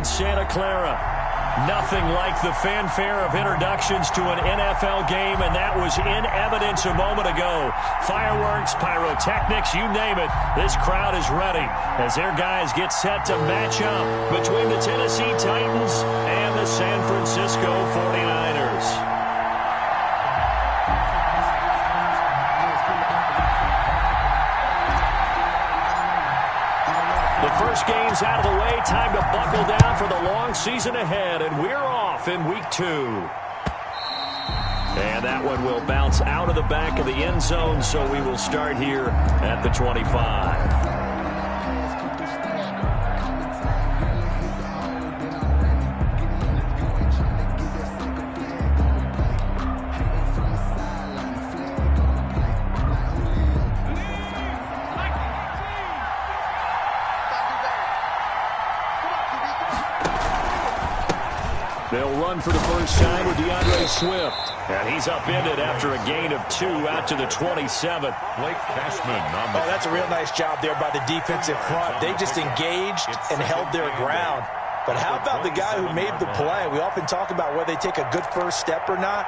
Santa Clara. Nothing like the fanfare of introductions to an NFL game, and that was in evidence a moment ago. Fireworks, pyrotechnics, you name it. This crowd is ready as their guys get set to match up between the Tennessee Titans and the San Francisco 49ers. First game's out of the way. Time to buckle down for the long season ahead, and we're off in week 2. And that one will bounce out of the back of the end zone, so we will start here at the 25. They'll run for the first time with DeAndre Swift. And he's upended after a gain of 2 out to the 27. Blake Cashman on the... Oh, that's a real nice job there by the defensive front. They just engaged and held their ground. But how about the guy who made the play? We often talk about whether they take a good first step or not.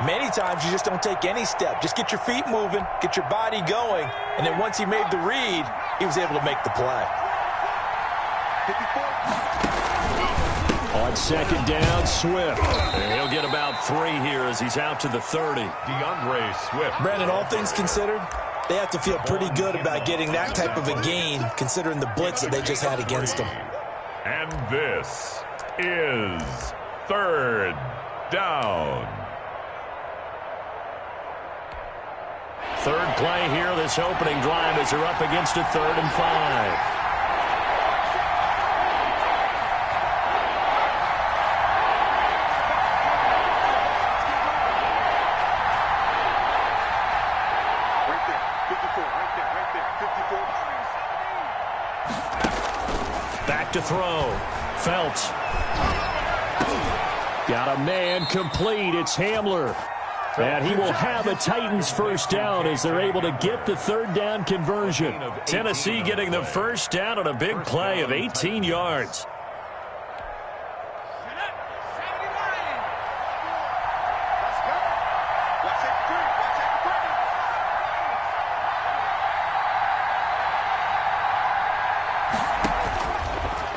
Many times you just don't take any step. Just get your feet moving, get your body going, and then once he made the read, he was able to make the play. On second down, Swift. And he'll get about 3 here as he's out to the 30. DeAndre Swift. Brandon, all things considered, they have to feel pretty good about getting that type of a gain, considering the blitz that they just had against them. And this is third down. Third play here, this opening drive as they're up against a 3rd and 5. Back to throw. Felts. Got a man complete. It's Hamler. And he will have a Titans first down as they're able to get the 3rd down conversion. Tennessee getting the first down on a big play of 18 yards.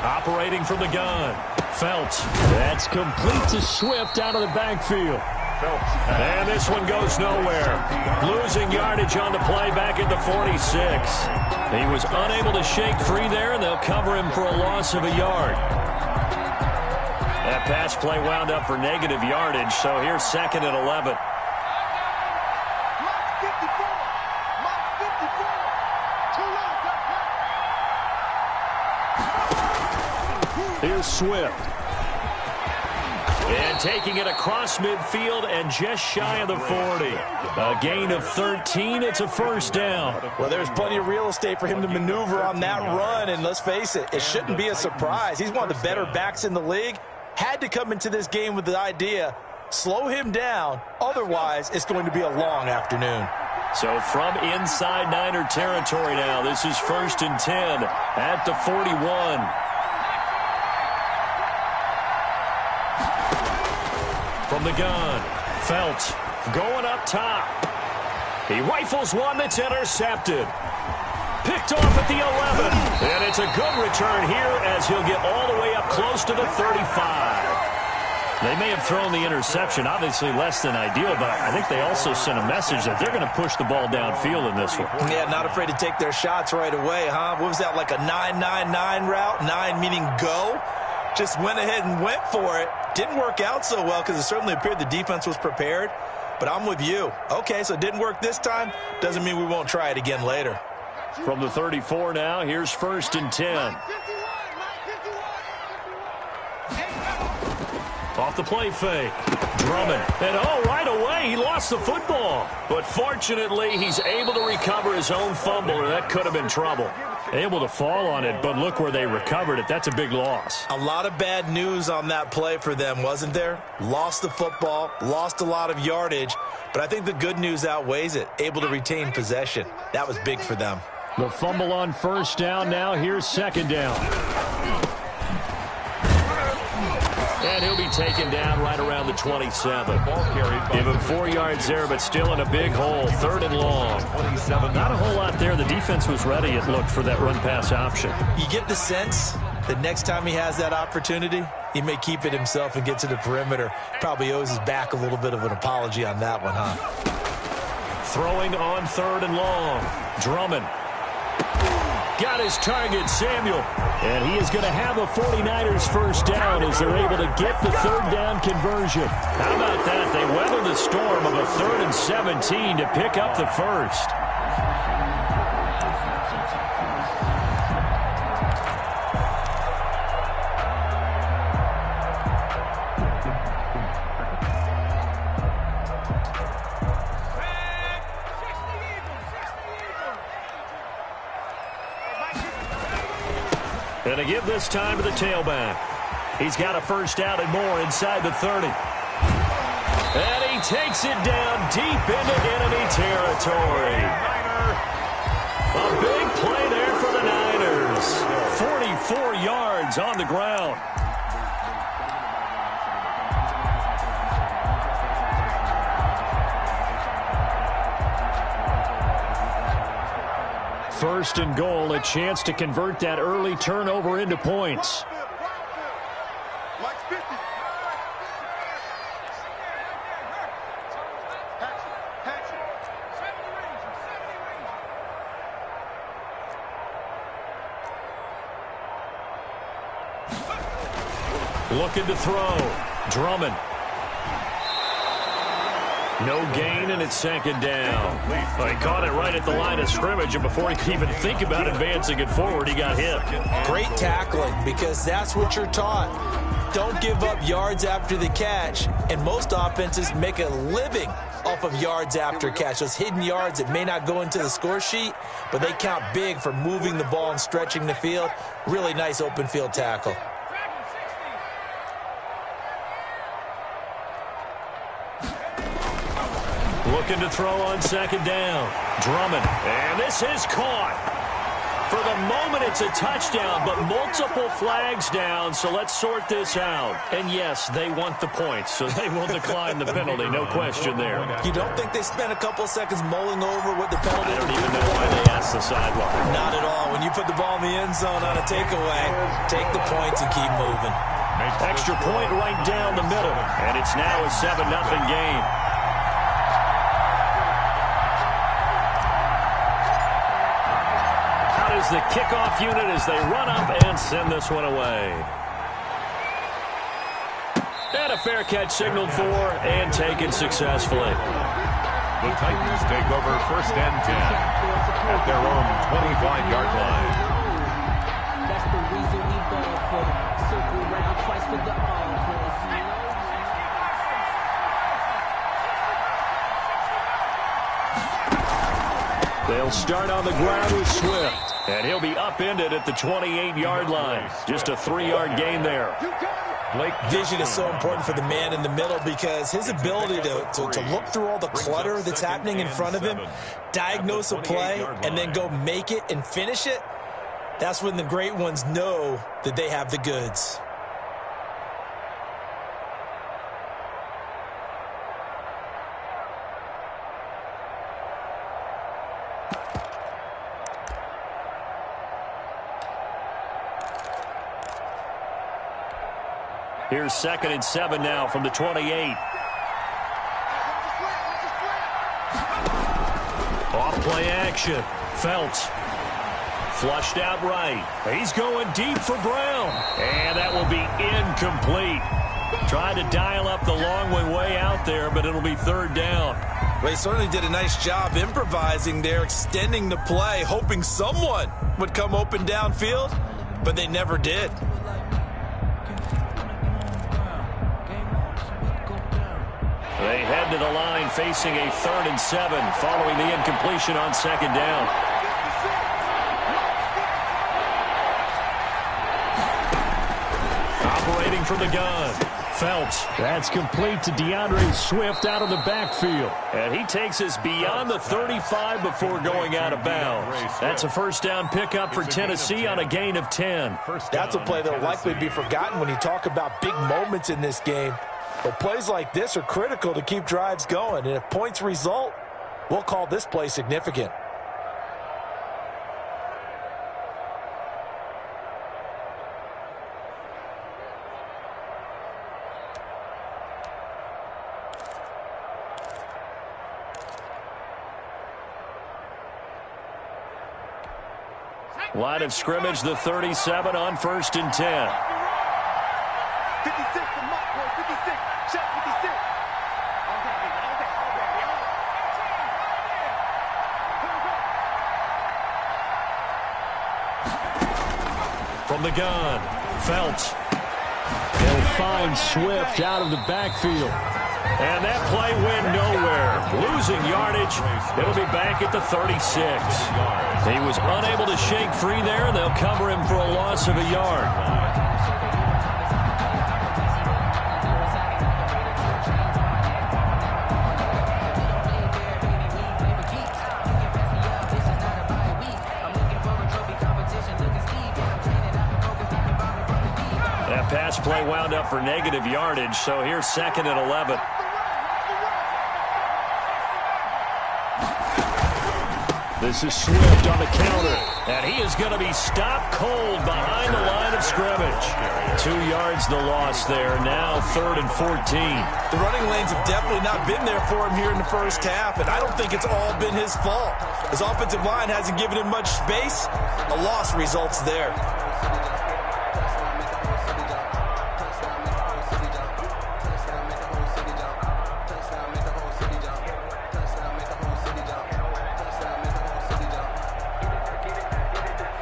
Operating from the gun. Felts. That's complete to Swift out of the backfield. And this one goes nowhere. Losing yardage on the play back at the 46. He was unable to shake free there, and they'll cover him for a loss of a yard. That pass play wound up for negative yardage, so here's 2nd and 11. Here's Swift. And taking it across midfield and just shy of the 40. A gain of 13. It's a first down. Well, there's plenty of real estate for him to maneuver on that run. And let's face it, it shouldn't be a surprise. He's one of the better backs in the league. Had to come into this game with the idea, slow him down. Otherwise, it's going to be a long afternoon. So from inside Niner territory now, this is 1st and 10 at the 41. From the gun, Felts going up top. He rifles one that's intercepted. Picked off at the 11. And it's a good return here as he'll get all the way up close to the 35. They may have thrown the interception, obviously less than ideal, but I think they also sent a message that they're going to push the ball downfield in this one. Yeah, not afraid to take their shots right away, huh? What was that, like a 9-9-9 route? 9 meaning go? Just went ahead and went for it. Didn't work out so well because it certainly appeared the defense was prepared. But I'm with you. Okay, so it didn't work this time. Doesn't mean we won't try it again later. From the 34 now, here's 1st and 10. Off the play fake. Drummond. And right away, he lost the football. But fortunately, he's able to recover his own fumble, or that could have been trouble. Able to fall on it, but look where they recovered it. That's a big loss. A lot of bad news on that play for them, wasn't there? Lost the football, lost a lot of yardage, but I think the good news outweighs it. Able to retain possession. That was big for them. The fumble on first down. Now here's 2nd down. And he'll be taken down right around the 27. Give him 4 yards there, but still in a big hole. 3rd and long. Not a whole lot there. The defense was ready, it looked, for that run-pass option. You get the sense that next time he has that opportunity, he may keep it himself and get to the perimeter. Probably owes his back a little bit of an apology on that one, huh? Throwing on 3rd and long. Drummond. Got his target, Samuel. And he is going to have a 49ers first down as they're able to get the 3rd down conversion. How about that? They weather the storm of a 3rd and 17 to pick up the first. And to give this time to the tailback. He's got a first down and more inside the 30. And he takes it down deep into enemy territory. A big play there for the Niners. 44 yards on the ground. First and goal, a chance to convert that early turnover into points. Looking to throw. Drummond. No gain, and it's 2nd down. He caught it right at the line of scrimmage, and before he could even think about advancing it forward, he got hit. Great tackling, because that's what you're taught. Don't give up yards after the catch, and most offenses make a living off of yards after catch. Those hidden yards that may not go into the score sheet, but they count big for moving the ball and stretching the field. Really nice open field tackle. Looking to throw on 2nd down. Drummond. And this is caught. For the moment, it's a touchdown, but multiple flags down, so let's sort this out. And yes, they want the points, so they will decline the penalty, no question there. You don't think they spent a couple seconds mulling over what the penalty I don't even know why they asked the sideline. Not at all. When you put the ball in the end zone on a takeaway, take the points and keep moving. Extra point right down the middle, and it's now a 7-0 game. Is the kickoff unit as they run up and send this one away. And a fair catch signaled for and taken successfully. The Titans take over 1st and 10 at their own 25-yard line. That's the reason we ball for. Circle round twice for the They'll start on the ground with Swift. And he'll be upended at the 28-yard line. Just a 3-yard gain there. Vision is so important for the man in the middle because his ability to look through all the clutter that's happening in front of him, diagnose a play, and then go make it and finish it, that's when the great ones know that they have the goods. Here's 2nd and 7 now from the 28. Off play action. Felts. Flushed out right. He's going deep for Brown. And that will be incomplete. Tried to dial up the long way out there, but it'll be 3rd down. Well, he certainly did a nice job improvising there, extending the play, hoping someone would come open downfield, but they never did. They head to the line facing a 3rd and 7 following the incompletion on 2nd down. Operating from the gun. Phelps. That's complete to DeAndre Swift out of the backfield. And he takes us beyond the 35 before going out of bounds. That's a first down pickup for Tennessee on a gain of 10. That's a play that will likely be forgotten when you talk about big moments in this game. But plays like this are critical to keep drives going. And if points result, we'll call this play significant. Line of scrimmage, the 37 on 1st and 10. 56, the mark, boy, 56, check 56. From the gun, Phelps. They'll find Swift out of the backfield. And that play went nowhere. Losing yardage. It'll be back at the 36. He was unable to shake free there, and they'll cover him for a loss of a yard. That pass play wound up for negative yardage, so here's 2nd and 11. This is Swift on the counter. And he is going to be stopped cold behind the line of scrimmage. 2 yards the loss there. Now 3rd and 14. The running lanes have definitely not been there for him here in the first half, and I don't think it's all been his fault. His offensive line hasn't given him much space. A loss results there.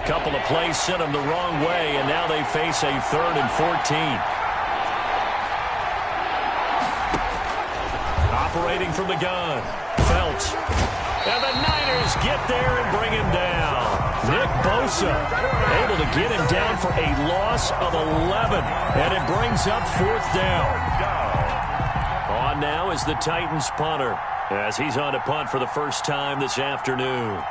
Couple of plays sent them the wrong way, and now they face a 3rd and 14. Operating from the gun, Phelps. And the Niners get there and bring him down. Nick Bosa able to get him down for a loss of 11, and it brings up 4th down. On now is the Titans punter, as he's on to punt for the first time this afternoon.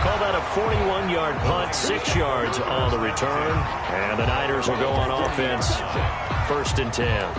Call that a 41-yard punt, 6 yards on the return. And the Niners will go on offense, 1st and 10.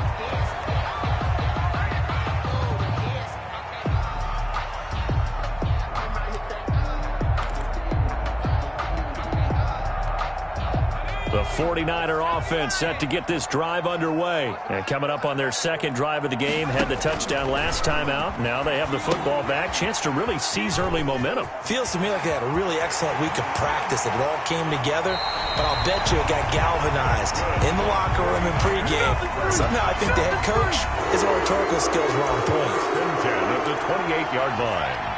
The 49er offense set to get this drive underway. And coming up on their 2nd drive of the game, had the touchdown last time out. Now they have the football back. Chance to really seize early momentum. Feels to me like they had a really excellent week of practice. It all came together, but I'll bet you it got galvanized in the locker room and pregame. Somehow I think the head coach, his oratorical skills were on point. 10 at the 28-yard line.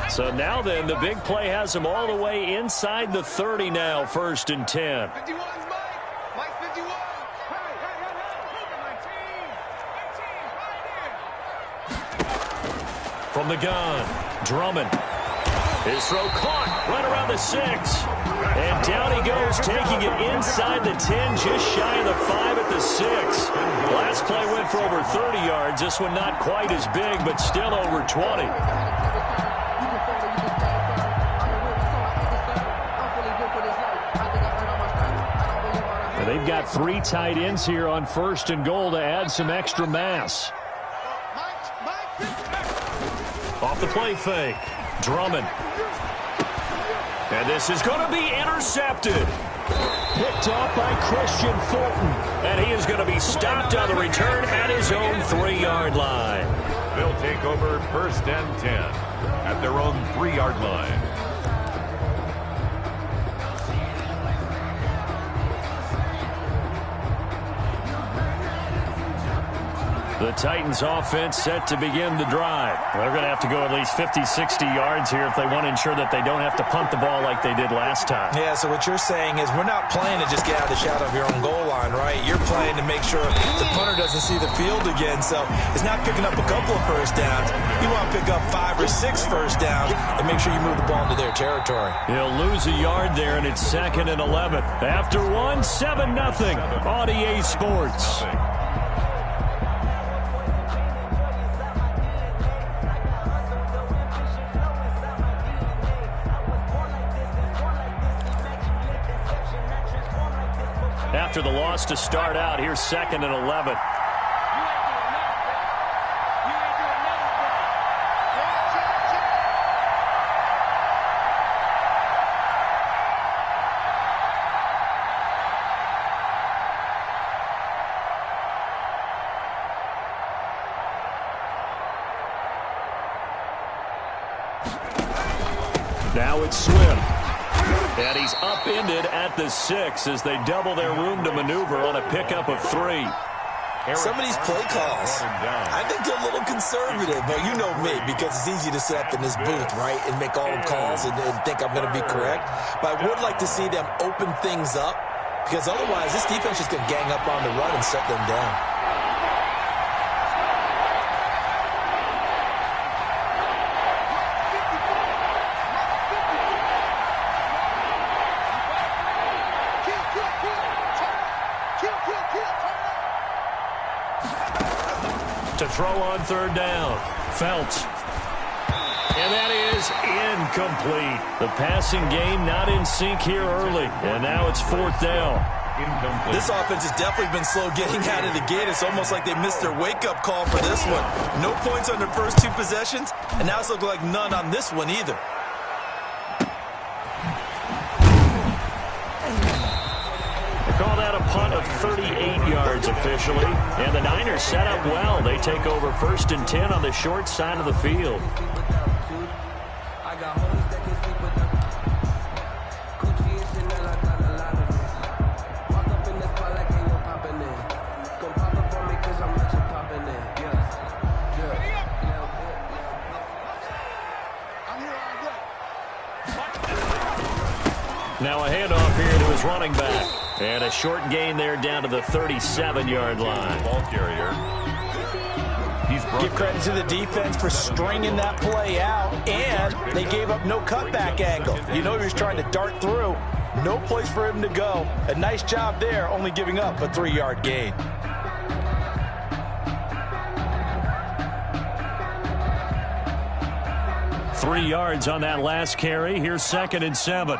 So now then, the big play has them all the way inside the 30 now, 1st and 10. 51's Mike. Mike 51. From the gun, Drummond. His throw caught right around the 6. And down he goes, taking it inside the 10, just shy of the 5 at the 6. Last play went for over 30 yards. This one not quite as big, but still over 20. They've got 3 tight ends here on 1st and goal to add some extra mass. Off the play fake, Drummond. And this is going to be intercepted. Picked off by Christian Fulton. And he is going to be stopped on the return at his own 3-yard line. They'll take over 1st and 10 at their own 3-yard line. The Titans offense set to begin the drive. They're going to have to go at least 50, 60 yards here if they want to ensure that they don't have to punt the ball like they did last time. Yeah, so what you're saying is we're not playing to just get out of the shadow of your own goal line, right? You're playing to make sure the punter doesn't see the field again. So it's not picking up a couple of first downs. You want to pick up 5 or 6 first downs and make sure you move the ball into their territory. He'll lose a yard there, and it's 2nd and 11. After 7-0 on EA Sports. After the loss to start out, here's 2nd and 11. Now it's Swift. And he's upended at the 6 as they double their room to maneuver on a pickup of 3. Some of these play calls, I think they're a little conservative, but you know me, because it's easy to sit up in this booth, right, and make all the calls and think I'm going to be correct. But I would like to see them open things up, because otherwise this defense is going to gang up on the run and shut them down. To throw on 3rd down. Felts. And that is incomplete. The passing game not in sync here early. And now it's 4th down. Incomplete. This offense has definitely been slow getting out of the gate. It's almost like they missed their wake-up call for this one. No points on their first 2 possessions, and now it's looking like none on this one either. Call that a punt of 38 yards officially. And the Niners set up well. They take over 1st and 10 on the short side of the field. Now a handoff here to his running back. And a short gain there down to the 37-yard line. Ball carrier. Give credit to the defense for stringing that play out, and they gave up no cutback angle. You know he was trying to dart through. No place for him to go. A nice job there, only giving up a 3-yard gain. Three yards on that last carry. Here's 2nd and 7.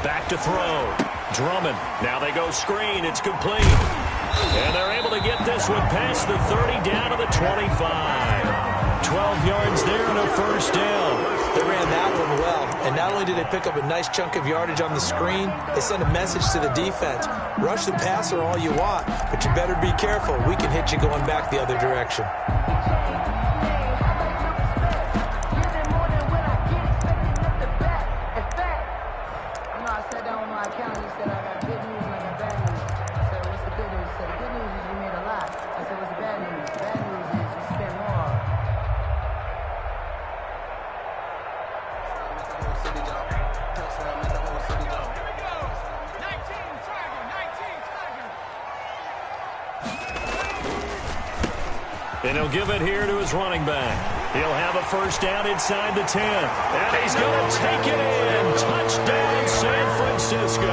Back to throw. Drummond. Now they go screen. It's complete. And they're able to get this one past the 30 down to the 25. 12 yards there and a 1st down. They ran that one well. And not only did they pick up a nice chunk of yardage on the screen, they sent a message to the defense. Rush the passer all you want, but you better be careful. We can hit you going back the other direction. And he'll give it here to his running back. He'll have a 1st down inside the 10. And he's going to take it in. Touchdown, San Francisco.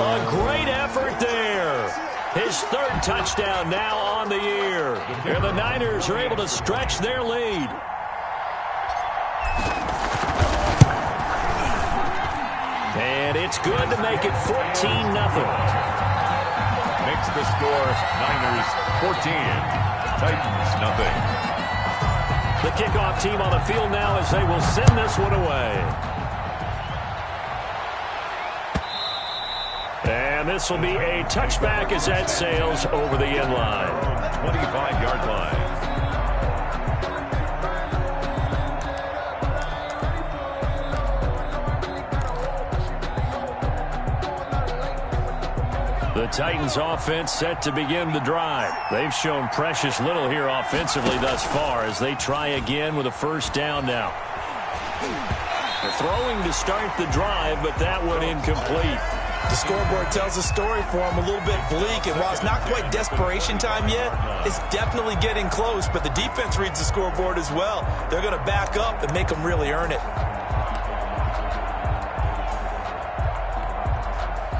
A great effort there. His 3rd touchdown now on the year. And the Niners are able to stretch their lead. And it's good to make it 14-0. Makes the score Niners 14. Titans nothing. The kickoff team on the field now as they will send this one away. And this will be a touchback as that sails over the end line. 25-yard line. The The Titans offense set to begin the drive. They've shown precious little here offensively thus far as they try again with a first down now. They're throwing to start the drive, but that one incomplete. The scoreboard tells a story for them, a little bit bleak, and while it's not quite desperation time yet, it's definitely getting close, but the defense reads the scoreboard as well. They're going to back up and make them really earn it.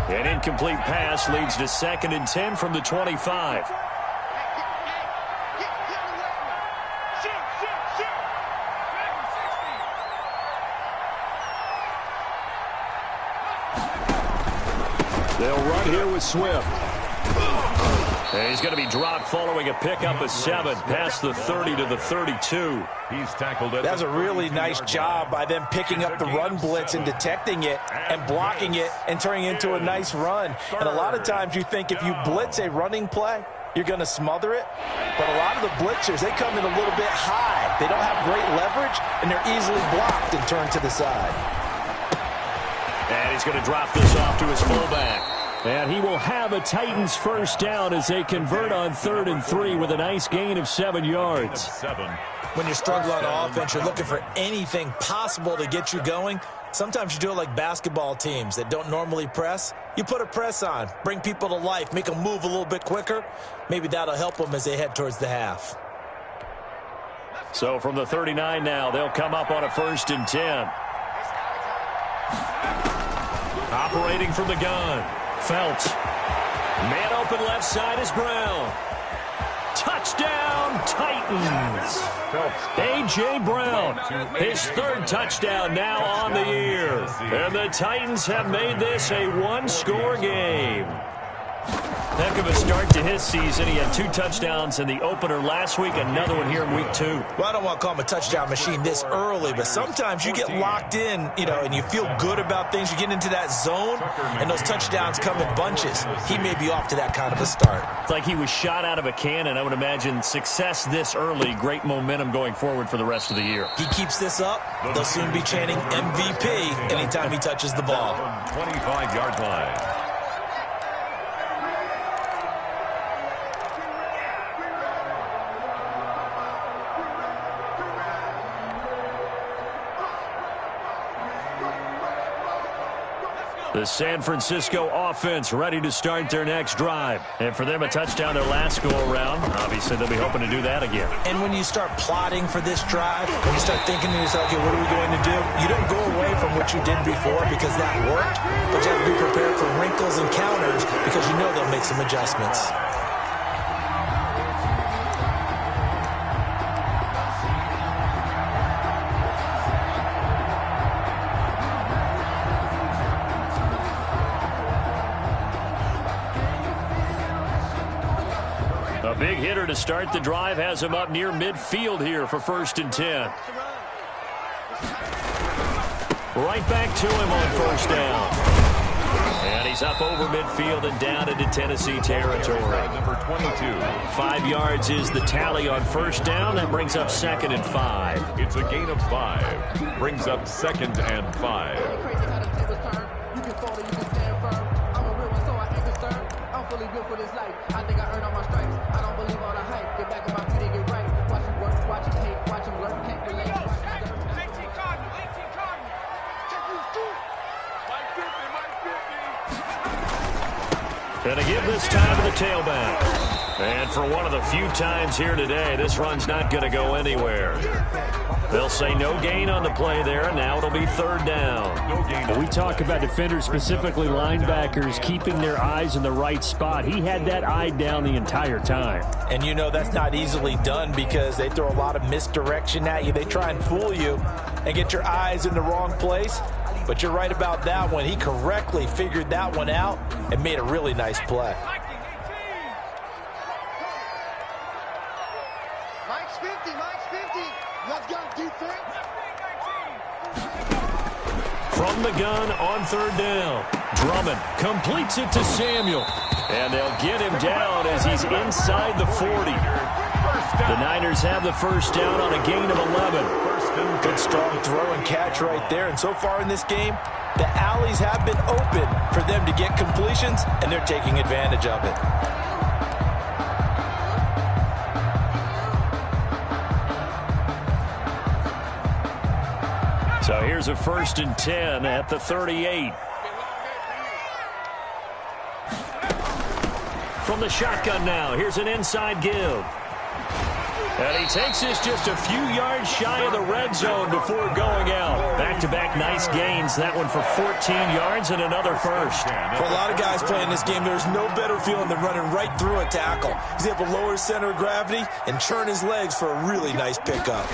An incomplete pass leads to 2nd and 10 from the 25. They'll run here with Swift. And he's going to be dropped following a pickup of 7 past the 30 to the 32. He's tackled it. That's a really nice job by them picking up the run blitz and detecting it and blocking it and turning it into a nice run. And a lot of times you think if you blitz a running play, you're going to smother it. But a lot of the blitzers, they come in a little bit high. They don't have great leverage, and they're easily blocked and turned to the side. And he's going to drop this off to his fullback. And he will have a Titans first down as they convert on 3rd and 3 with a nice gain of 7 yards. When you're struggling on offense, you're looking for anything possible to get you going. Sometimes you do it like basketball teams that don't normally press. You put a press on, bring people to life, make them move a little bit quicker. Maybe that'll help them as they head towards the half. So from the 39 now, they'll come up on a 1st and 10. Operating from the gun, Felts. Man open left side is Brown. Touchdown, Titans. A.J. Brown, his 3rd touchdown now on the year. And the Titans have made this a 1-score game. Heck of a start to his season. He had 2 touchdowns in the opener last week, another one here in week 2. Well, I don't want to call him a touchdown machine this early, but sometimes you get locked in, and you feel good about things. You get into that zone, and those touchdowns come in bunches. He may be off to that kind of a start. It's like he was shot out of a cannon. I would imagine success this early, great momentum going forward for the rest of the year. He keeps this up, they'll soon be chanting MVP anytime he touches the ball. 25-yard line. The San Francisco offense ready to start their next drive. And for them, a touchdown their last go-around. Obviously, they'll be hoping to do that again. And when you start plotting for this drive, when you start thinking to yourself, okay, what are we going to do? You don't go away from what you did before because that worked, but you have to be prepared for wrinkles and counters because you know they'll make some adjustments. A big hitter to start the drive has him up near midfield here for 1st and 10. Right back to him on 1st down. And he's up over midfield and down into Tennessee territory. Number 22. 5 yards is the tally on 1st down. That brings up 2nd and 5. It's a gain of 5. Brings up 2nd and 5. You can fall or you can stand firm. I'm a real one, so I ain't concerned. I'm fully built for this life. I think I earned all my stripes. I don't believe all the hype. Get back on my feet and get right. Watch him work, watch him hate, watch him learn. Can't relate. 18 Cardinal. Check you through. Mike 50. And to give this time to the tailback. And for one of the few times here today, this run's not going to go anywhere. They'll say no gain on the play there, and now it'll be 3rd down. We talk about defenders, specifically linebackers, keeping their eyes in the right spot. He had that eye down the entire time. And that's not easily done because they throw a lot of misdirection at you. They try and fool you and get your eyes in the wrong place. But you're right about that one. He correctly figured that one out and made a really nice play. Mike's 50. Let's go, defense. From the gun on 3rd down. Drummond completes it to Samuel. And they'll get him down as he's inside the 40. The Niners have the first down on a gain of 11. Good strong throw and catch right there. And so far in this game, the alleys have been open for them to get completions, and they're taking advantage of it. So here's a 1st and 10 at the 38. From the shotgun now, here's an inside give. And he takes this just a few yards shy of the red zone before going out. Back-to-back nice gains. That one for 14 yards and another first. For a lot of guys playing this game, there's no better feeling than running right through a tackle. He's able to lower his center of gravity and churn his legs for a really nice pickup.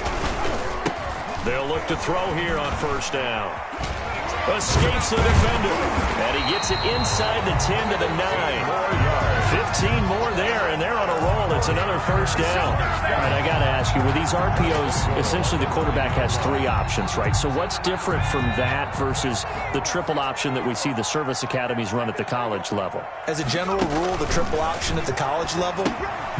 They'll look to throw here on 1st down. Escapes the defender. And he gets it inside the 10 to the 9. 15 more there, and they're on a roll. It's another 1st down. All right, I got to ask you, with these RPOs, essentially the quarterback has 3 options, right? So what's different from that versus the triple option that we see the service academies run at the college level? As a general rule, the triple option at the college level,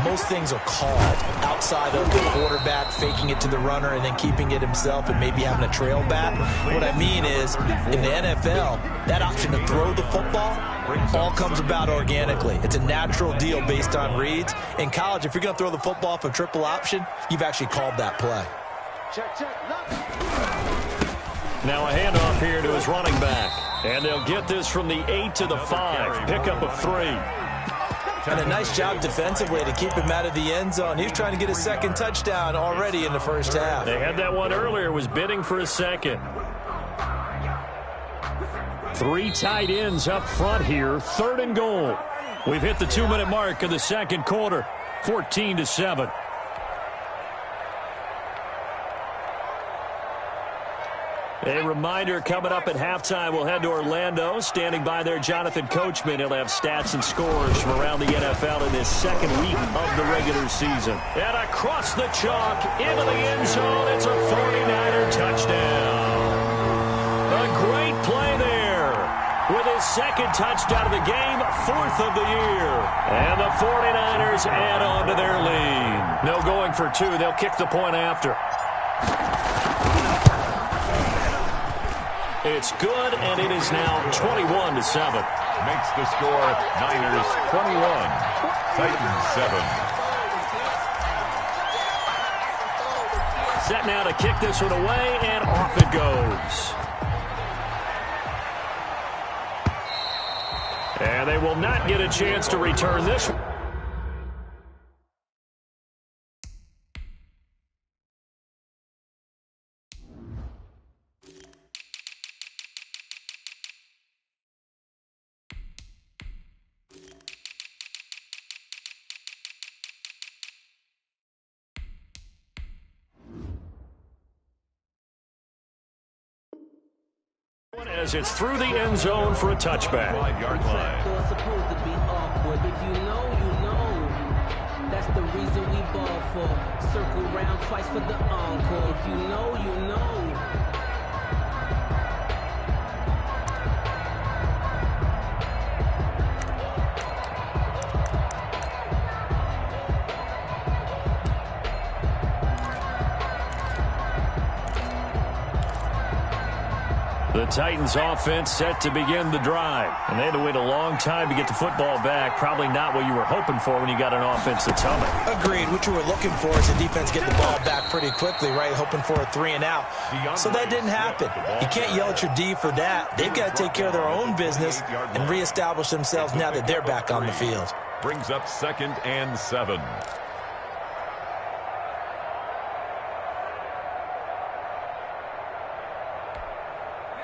most things are called outside of the quarterback faking it to the runner and then keeping it himself and maybe having a trail back. What I mean is, in the NFL, that option to throw the football all comes about organically. It's a natural deal based on reads. In college, if you're going to throw the football off a triple option, you've actually called that play. Now a handoff here to his running back. And they'll get this from the 8 to the 5. Pickup of 3. And a nice job defensively to keep him out of the end zone. He was trying to get a 2nd touchdown already in the 1st half. They had that one earlier, was bidding for a 2nd. 3 tight ends up front here, 3rd and goal. We've hit the 2-minute mark of the 2nd quarter, 14-7. A reminder, coming up at halftime, we'll head to Orlando. Standing by there, Jonathan Coachman. He'll have stats and scores from around the NFL in this 2nd week of the regular season. And across the chalk, into the end zone, it's a 49er touchdown. A great play there. With his 2nd touchdown of the game, 4th of the year. And the 49ers add on to their lead. No going for 2. They'll kick the point after. It's good, and it is now 21-7. Makes the score Niners 21, Titans 7. Set now to kick this one away, and off it goes. And they will not get a chance to return this one. As it's through the end zone for a touchback. 5-yard line. So it's supposed to be awkward. If you know, you know. That's the reason we ball for. Circle round twice for the encore. If you know, you know. The Titans offense set to begin the drive. And they had to wait a long time to get the football back. Probably not what you were hoping for when you got an offense that's humming. Agreed. What you were looking for is the defense getting the ball back pretty quickly, right? Hoping for a 3 and out. So that didn't happen. You can't yell at your D for that. They've got to take care of their own business and reestablish themselves now that they're back on the field. Brings up 2nd and 7.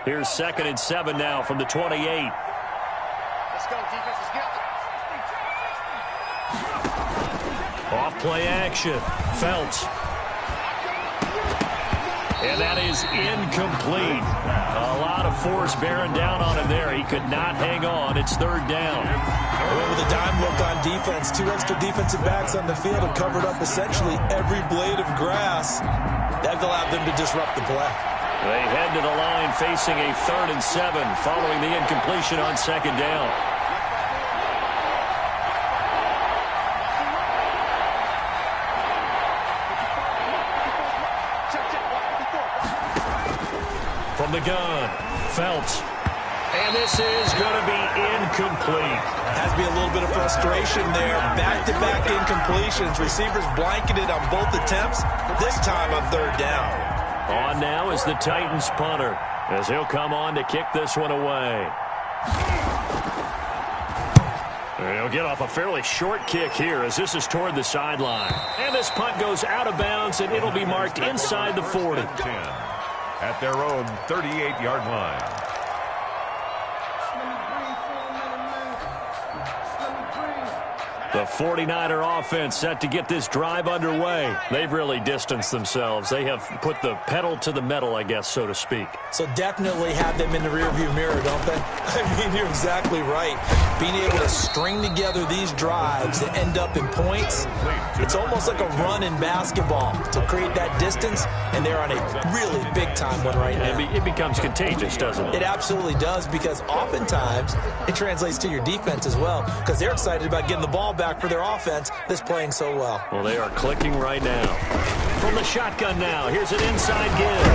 Here's 2nd and 7 now from the 28. Let's go, defense. Let's get Off play action. Felts. And that is incomplete. A lot of force bearing down on him there. He could not hang on. It's 3rd down. With a dime look on defense, 2 extra defensive backs on the field and covered up essentially every blade of grass. That allowed them to disrupt the play. They head to the line facing a 3rd and 7 following the incompletion on 2nd down. From the gun, Phelps. And this is going to be incomplete. Has to be a little bit of frustration there. Back-to-back incompletions. Receivers blanketed on both attempts. This time on third down. On now is the Titans punter, as he'll come on to kick this one away. He'll get off a fairly short kick here as this is toward the sideline. And this punt goes out of bounds, and it'll be marked inside the 40. 10 at their own 38-yard line. The 49er offense set to get this drive underway. They've really distanced themselves. They have put the pedal to the metal, I guess, so to speak. So definitely have them in the rearview mirror, don't they? I mean, you're exactly right. Being able to string together these drives that end up in points, it's almost like a run in basketball to create that distance, and they're on a really big-time one right now. It becomes contagious, doesn't it? It absolutely does, because oftentimes it translates to your defense as well, because they're excited about getting the ball back for their offense that's playing so well. Well, they are clicking right now. From the shotgun now, here's an inside give.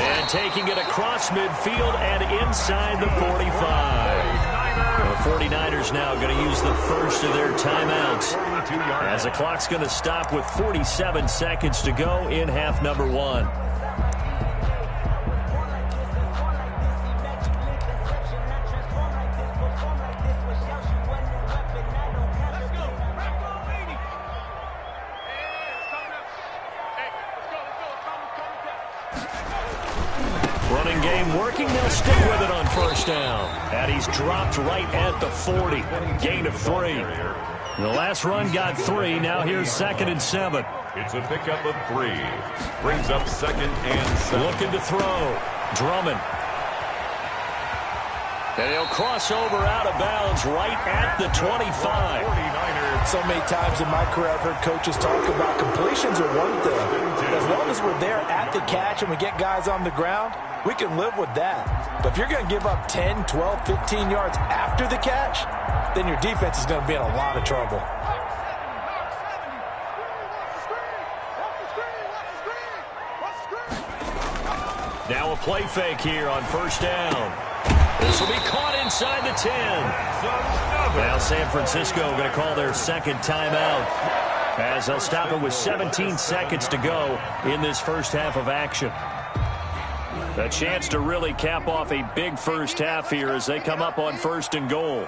And taking it across midfield and inside the 45. The 49ers now going to use the first of their timeouts, as the clock's going to stop with 47 seconds to go in half number one. Running game working. They'll stick with it on first down. And he's dropped right at the 40. Gain of 3. The last run got 3. Now here's 2nd and 7. It's a pickup of 3. Brings up 2nd and 7. Looking to throw. Drummond. And he'll cross over out of bounds right at the 25. So many times in my career I've heard coaches talk about completions are one thing. As long as we're there at the catch and we get guys on the ground, we can live with that. But if you're going to give up 10, 12, 15 yards after the catch, then your defense is going to be in a lot of trouble. Now a play fake here on first down. This will be caught inside the 10. Now San Francisco going to call their second timeout, as they'll stop it with 17 seconds to go in this first half of action. A chance to really cap off a big first half here as they come up on 1st and goal.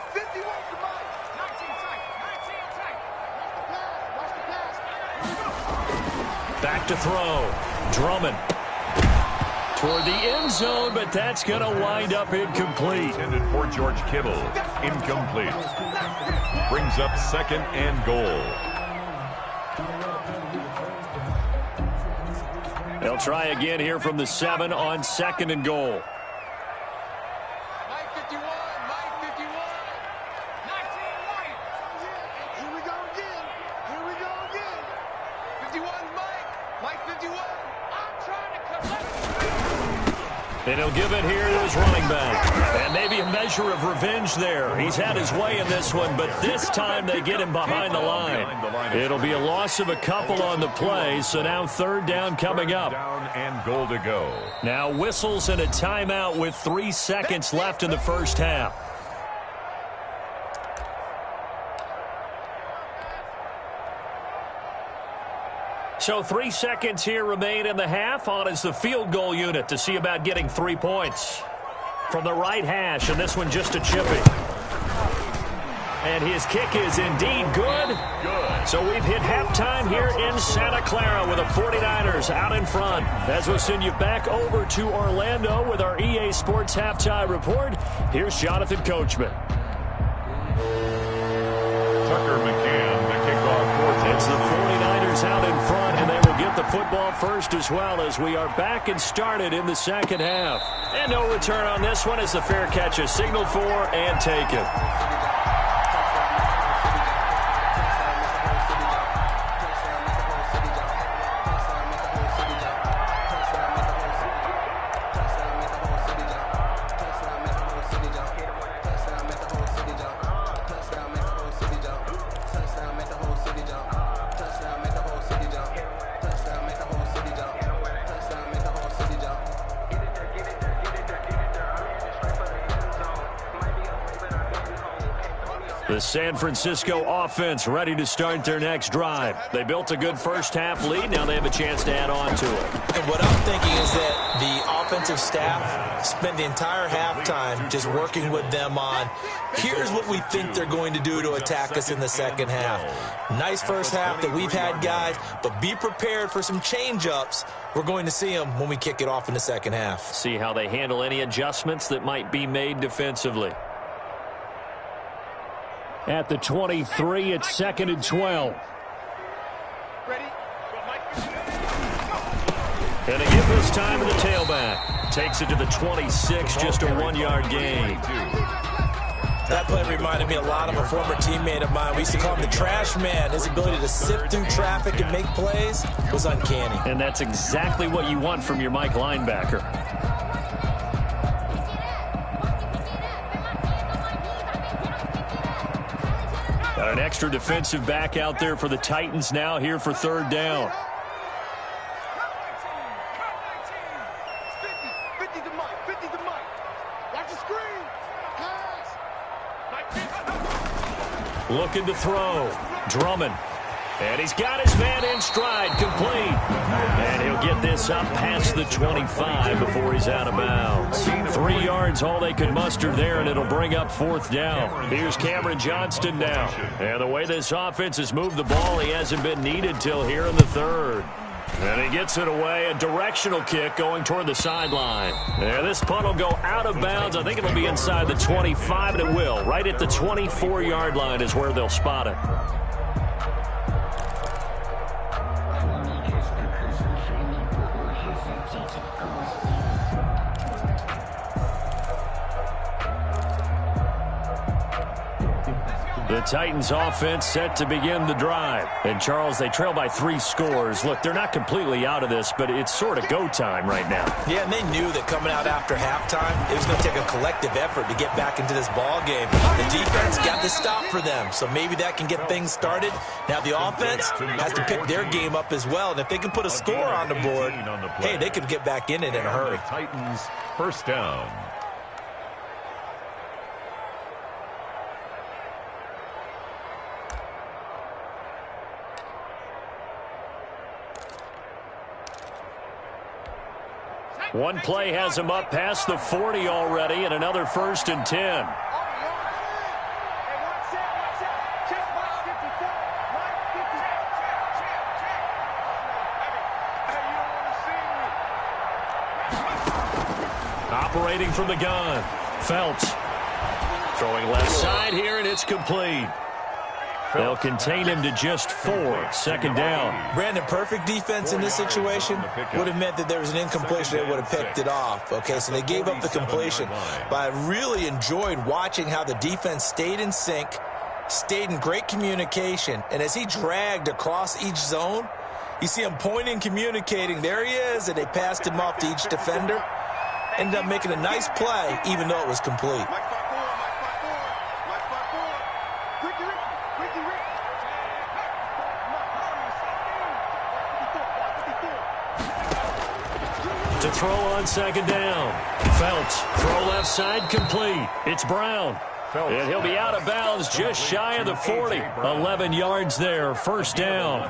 Back to throw. Drummond. Toward the end zone, but that's going to wind up incomplete. Intended for George Kittle. Incomplete. Brings up 2nd and goal. They'll try again here from the 7 on 2nd and goal. Mike 51, Mike 51. 19 Mike. Here we go again. Here we go again. 51 Mike 51. I'm trying to collect. And he'll give it here to his running back. And maybe a measure of revenge there. He's had his way in this one, but this time they get him behind the line. It'll be a loss of a couple on the play, so now 3rd down coming up. Down and goal to go. Now whistles and a timeout with 3 seconds left in the first half. So 3 seconds here remain in the half. On is the field goal unit to see about getting 3 points. From the right hash, and this one just a chipping. And his kick is indeed good. So we've hit halftime here in Santa Clara with the 49ers out in front. As we'll send you back over to Orlando with our EA Sports Halftime Report, here's Jonathan Coachman. Tucker McCann, the kickoff. It's the 49ers out in front, and they will get the football first as well, as we are back and started in the second half. And no return on this one as the fair catch is signaled for and taken. The San Francisco offense ready to start their next drive. They built a good first-half lead. Now they have a chance to add on to it. And what I'm thinking is that the offensive staff spent the entire halftime just working with them on, here's what we think they're going to do to attack us in the second half. Nice first half that we've had, guys, but be prepared for some change-ups. We're going to see them when we kick it off in the second half. See how they handle any adjustments that might be made defensively. At the 23, it's 2nd and 12. And they give this time to the tailback. Takes it to the 26, just a 1-yard gain. That play reminded me a lot of a former teammate of mine. We used to call him the trash man. His ability to sift through traffic and make plays was uncanny. And that's exactly what you want from your Mike linebacker. Got an extra defensive back out there for the Titans now here for 3rd down. Looking to throw. Drummond. And he's got his man in stride, complete. And he'll get this up past the 25 before he's out of bounds. 3 yards, all they could muster there, and it'll bring up 4th down. Here's Cameron Johnston now. And the way this offense has moved the ball, he hasn't been needed till here in the 3rd. And he gets it away, a directional kick going toward the sideline. And this punt will go out of bounds. I think it'll be inside the 25, and it will. Right at the 24-yard line is where they'll spot it. The Titans offense set to begin the drive. And, Charles, they trail by 3 scores. Look, they're not completely out of this, but it's sort of go time right now. Yeah, and they knew that coming out after halftime, it was going to take a collective effort to get back into this ball game. The defense got the stop for them, so maybe that can get things started. Now the offense has to pick their game up as well, and if they can put a score on the board, hey, they could get back in it in a hurry. Titans, 1st down. One play has him up past the 40 already, and another 1st and 10. Operating from the gun, Felts. Throwing left side here, and it's complete. They'll contain him to just 4. 2nd down. Brandon, perfect defense in this situation would have meant that there was an incompletion. They would have picked it off. Okay, so they gave up the completion. But I really enjoyed watching how the defense stayed in sync, stayed in great communication, and as he dragged across each zone, you see him pointing, communicating. There he is, and they passed him off to each defender. Ended up making a nice play, even though it was complete. To throw on 2nd down. Felts, throw left side, complete. It's Brown. And he'll be out of bounds just shy of the 40. 11 yards there, 1st down.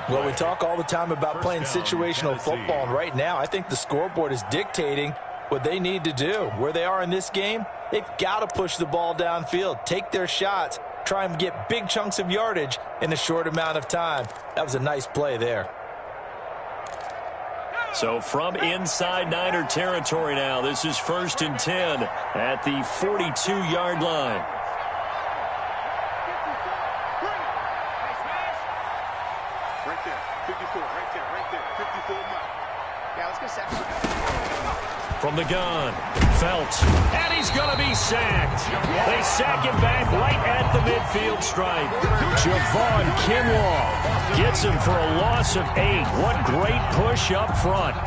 Well, we talk all the time about playing situational football, and right now I think the scoreboard is dictating what they need to do. Where they are in this game, they've got to push the ball downfield, take their shots, try and get big chunks of yardage in a short amount of time. That was a nice play there. So from inside Niner territory now, this is 1st and 10 at the 42-yard line. Right there, 54, right there, 54 miles. Yeah, let's get sacked. From the gun, Felts, and he's going to be sacked. They sack him back right at the midfield stripe. Javon Kinlaw gets him for a loss of 8. What great push up front.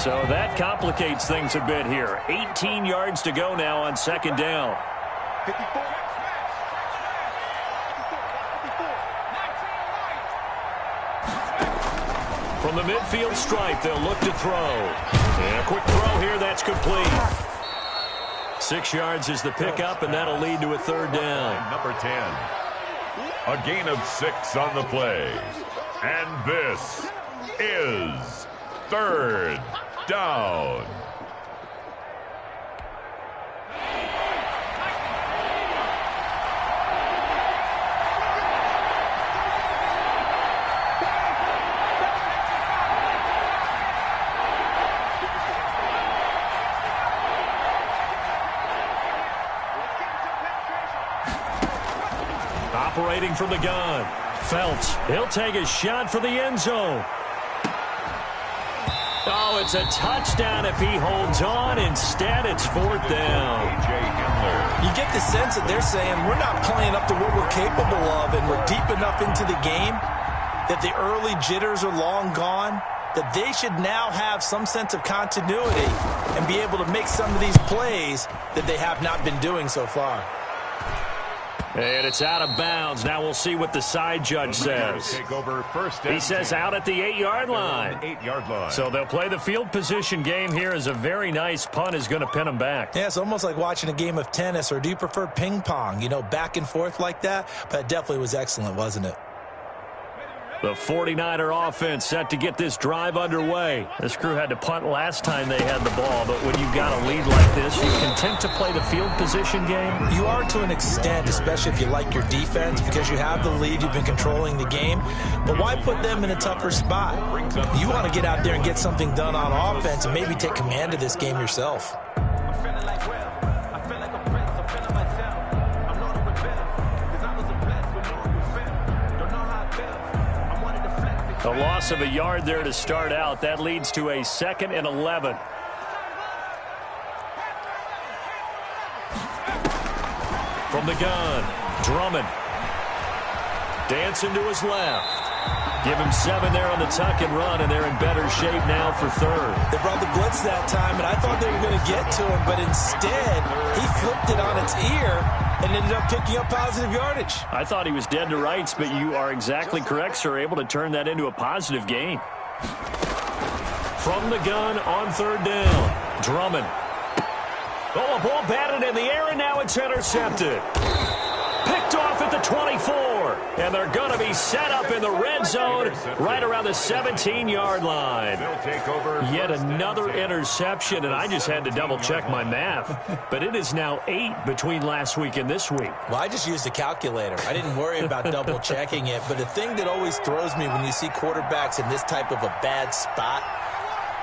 So that complicates things a bit here. 18 yards to go now on 2nd down. 54. From the midfield stripe, they'll look to throw. And a quick throw here, that's complete. 6 yards is the pickup, and that'll lead to a third down. Number 10. A gain of 6 on the play. And this is third down. Operating from the gun. Felts, he'll take a shot for the end zone. Oh, it's a touchdown if he holds on. Instead, it's fourth down. You get the sense that they're saying we're not playing up to what we're capable of, and we're deep enough into the game that the early jitters are long gone, that they should now have some sense of continuity and be able to make some of these plays that they have not been doing so far. And it's out of bounds. Now we'll see what the side judge says. He says out at the 8-yard line. 8-yard line. So they'll play the field position game here as a very nice punt is going to pin them back. Yeah, it's almost like watching a game of tennis, or do you prefer ping pong? You know, back and forth like that? But it definitely was excellent, wasn't it? The 49er offense set to get this drive underway. This crew had to punt last time they had the ball, but when you've got a lead like this, you content to play the field position game? You are to an extent, especially if you like your defense, because you have the lead, you've been controlling the game. But why put them in a tougher spot? You want to get out there and get something done on offense and maybe take command of this game yourself. A loss of a yard there to start out. That leads to a 2nd and 11. From the gun, Drummond. Dancing to his left. Give him 7 there on the tuck and run, and they're in better shape now for third. They brought the blitz that time, and I thought they were going to get to him, but instead he flipped it on its ear and ended up picking up positive yardage. I thought he was dead to rights, but you are exactly correct, sir. Able to turn that into a positive gain. From the gun on third down, Drummond. Oh, a ball batted in the air, and now it's intercepted. Picked off at the 24, and they're going to be set up in the red zone right around the 17-yard line. Yet another interception, and I just had to double-check my math. But it is now 8 between last week and this week. Well, I just used a calculator. I didn't worry about double-checking it. But the thing that always throws me when you see quarterbacks in this type of a bad spot,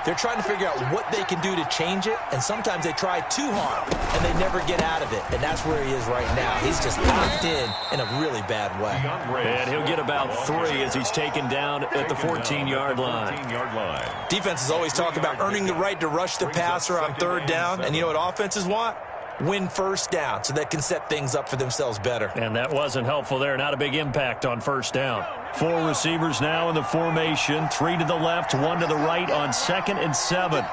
they're trying to figure out what they can do to change it, and sometimes they try too hard, and they never get out of it, and that's where he is right now. He's just locked in a really bad way. And he'll get about 3 as he's taken down at the 14-yard line. Defenses always talk about earning the right to rush the passer on third down, and you know what offenses want? Win first down so they can set things up for themselves better. And that wasn't helpful there. Not a big impact on first down. 4 receivers now in the formation. 3 to the left, 1 to the right on 2nd and 7.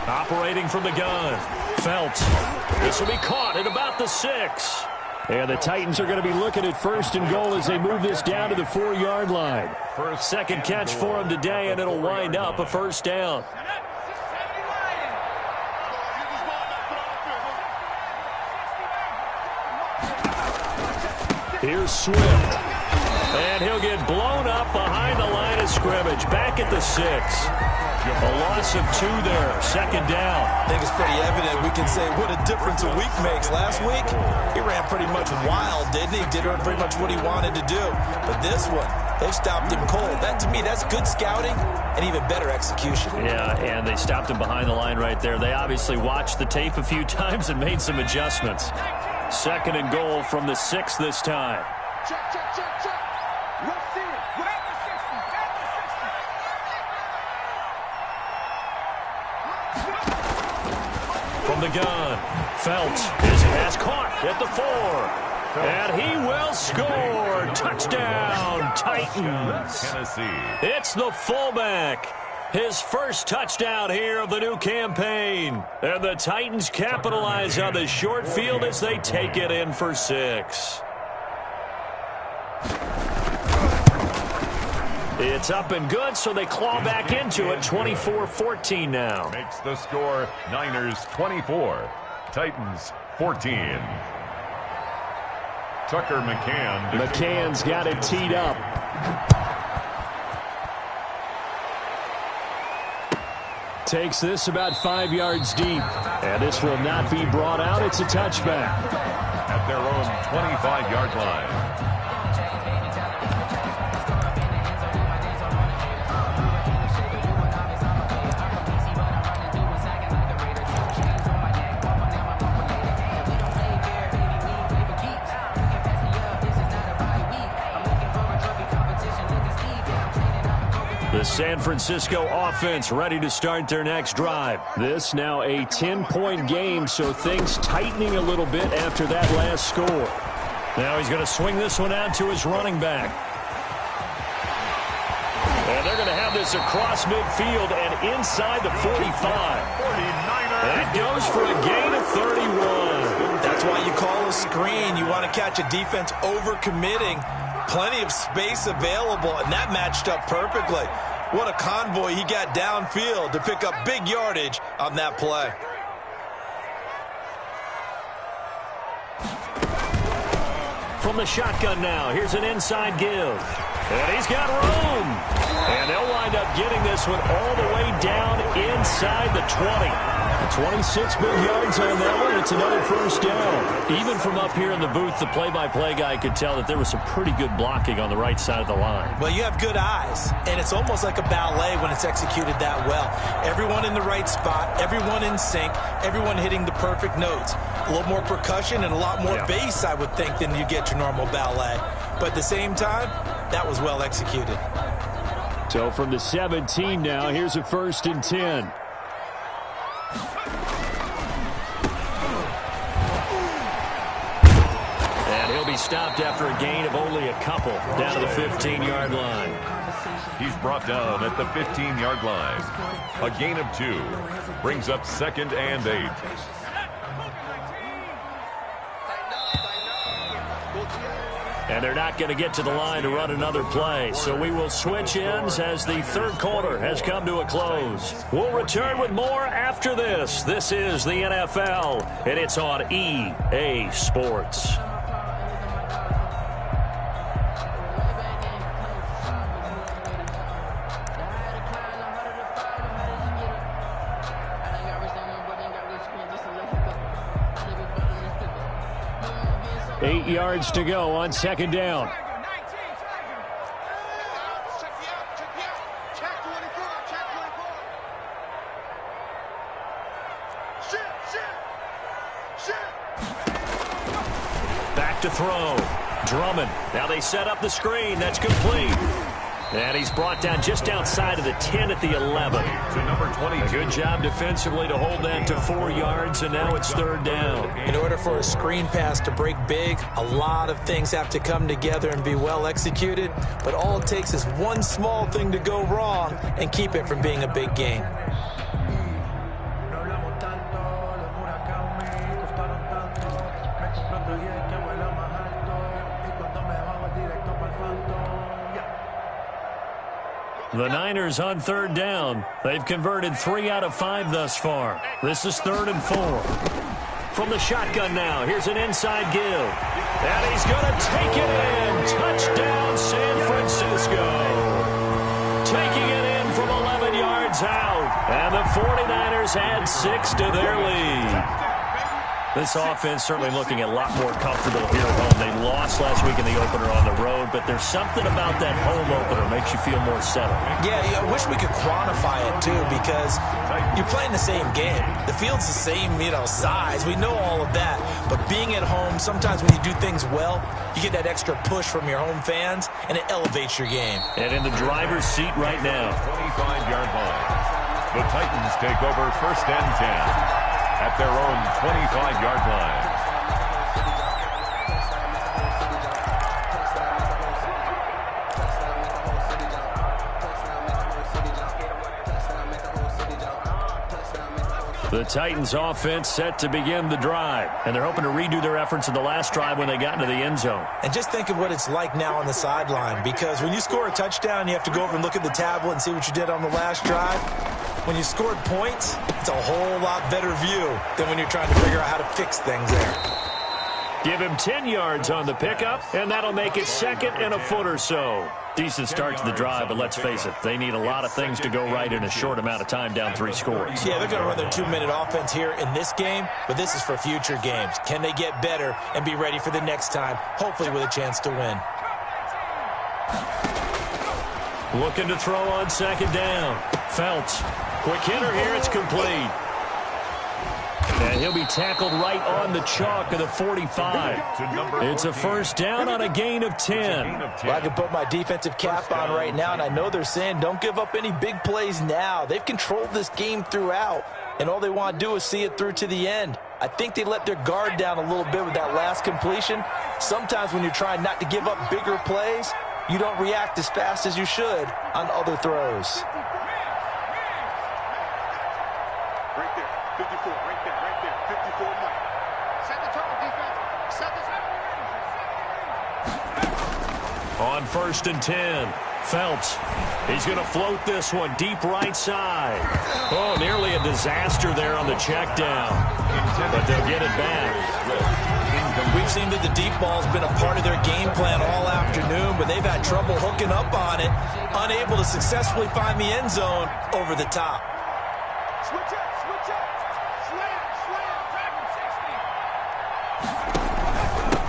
Operating from the gun. Felts. This will be caught at about the 6. And the Titans are going to be looking at 1st and goal as they move this down to the 4-yard line. Second catch for him today, and it'll wind up a first down. Here's Swift. And he'll get blown up behind the line of scrimmage. Back at the 6. A loss of 2 there. 2nd down. I think it's pretty evident. We can say what a difference a week makes. Last week, he ran pretty much wild, didn't he? Did pretty much what he wanted to do. But this one, they stopped him cold. That, to me, that's good scouting and even better execution. Yeah, and they stopped him behind the line right there. They obviously watched the tape a few times and made some adjustments. 2nd and goal from the 6 this time. Check, check, check, check. Let's see it. Grab the 60. Grab the 60. From the gun, Felts. His pass caught at the 4. And he will score. Touchdown, Titans. Tennessee. It's the fullback. His first touchdown here of the new campaign. And the Titans capitalize on the short field as they take it in for 6. It's up and good, so they claw back into it, 24-14 now. Makes the score Niners 24, Titans 14. Tucker McCann. McCann's got it teed up. Takes this about 5 yards deep. And this will not be brought out. It's a touchback. At their own 25-yard line. The San Francisco offense ready to start their next drive. This now a 10-point game, so things tightening a little bit after that last score. Now he's going to swing this one out to his running back. And they're going to have this across midfield and inside the 45. That goes for a gain of 31. That's why you call a screen. You want to catch a defense overcommitting. Plenty of space available, and that matched up perfectly. What a convoy he got downfield to pick up big yardage on that play. From the shotgun now, here's an inside give. And he's got room. And they'll wind up getting this one all the way down inside the 20. 26 big yards on that one. It's another first down. Even from up here in the booth, the play-by-play guy could tell that there was some pretty good blocking on the right side of the line. Well, you have good eyes, and it's almost like a ballet when it's executed that well. Everyone in the right spot, everyone in sync, everyone hitting the perfect notes. A little more percussion and a lot more bass, I would think, than you get your normal ballet. But at the same time, that was well executed. So from the 17 now, here's a 1st and 10. Stopped after a gain of only a couple down to the 15-yard line. He's brought down at the 15-yard line. A gain of 2 brings up 2nd and 8. And they're not going to get to the line to run another play, so we will switch ends as the third quarter has come to a close. We'll return with more after this. This is the NFL, and it's on EA Sports. 8 yards to go on 2nd down. Back to throw. Drummond. Now they set up the screen. That's complete. And he's brought down just outside of the 10 at the 11. To number 22. A good job defensively to hold that to 4 yards, and now it's 3rd down. In order for a screen pass to break big, a lot of things have to come together and be well executed, but all it takes is one small thing to go wrong and keep it from being a big gain. The Niners on 3rd down. They've converted 3 out of 5 thus far. This is 3rd and 4. From the shotgun now, here's an inside give. And he's going to take it in. Touchdown, San Francisco. Taking it in from 11 yards out. And the 49ers add 6 to their lead. This offense certainly looking a lot more comfortable here at home. They lost last week in the opener on the road, but there's something about that home opener makes you feel more settled. Yeah, I wish we could quantify it, too, because you're playing the same game. The field's the same, size. We know all of that. But being at home, sometimes when you do things well, you get that extra push from your home fans, and it elevates your game. And in the driver's seat right now. 25-yard line. The Titans take over 1st and 10. At their own 25-yard line. The Titans offense set to begin the drive, and they're hoping to redo their efforts in the last drive when they got into the end zone. And just think of what it's like now on the sideline, because when you score a touchdown, you have to go over and look at the tablet and see what you did on the last drive. When you scored points, it's a whole lot better view than when you're trying to figure out how to fix things there. Give him 10 yards on the pickup, and that'll make it second and a foot or so. Decent start to the drive, but let's face it, they need a lot of things to go right in a short amount of time, down 3 scores. Yeah, they're going to run their 2-minute offense here in this game, but this is for future games. Can they get better and be ready for the next time, hopefully with a chance to win? Looking to throw on second down. Felts. Quick hitter here, it's complete. And he'll be tackled right on the chalk of the 45. It's a first down on a gain of 10. Well, I can put my defensive cap on right now, and I know they're saying don't give up any big plays now. They've controlled this game throughout, and all they want to do is see it through to the end. I think they let their guard down a little bit with that last completion. Sometimes when you're trying not to give up bigger plays, you don't react as fast as you should on other throws. Right there, 54, right there, 54, Mike. Set the tone, defense. Set the tone. On first and 10, Felts. He's going to float this one deep right side. Oh, nearly a disaster there on the check down. But they'll get it back. We've seen that the deep ball's been a part of their game plan all afternoon, but they've had trouble hooking up on it, unable to successfully find the end zone over the top. Switch up, switch up. Slam, drag him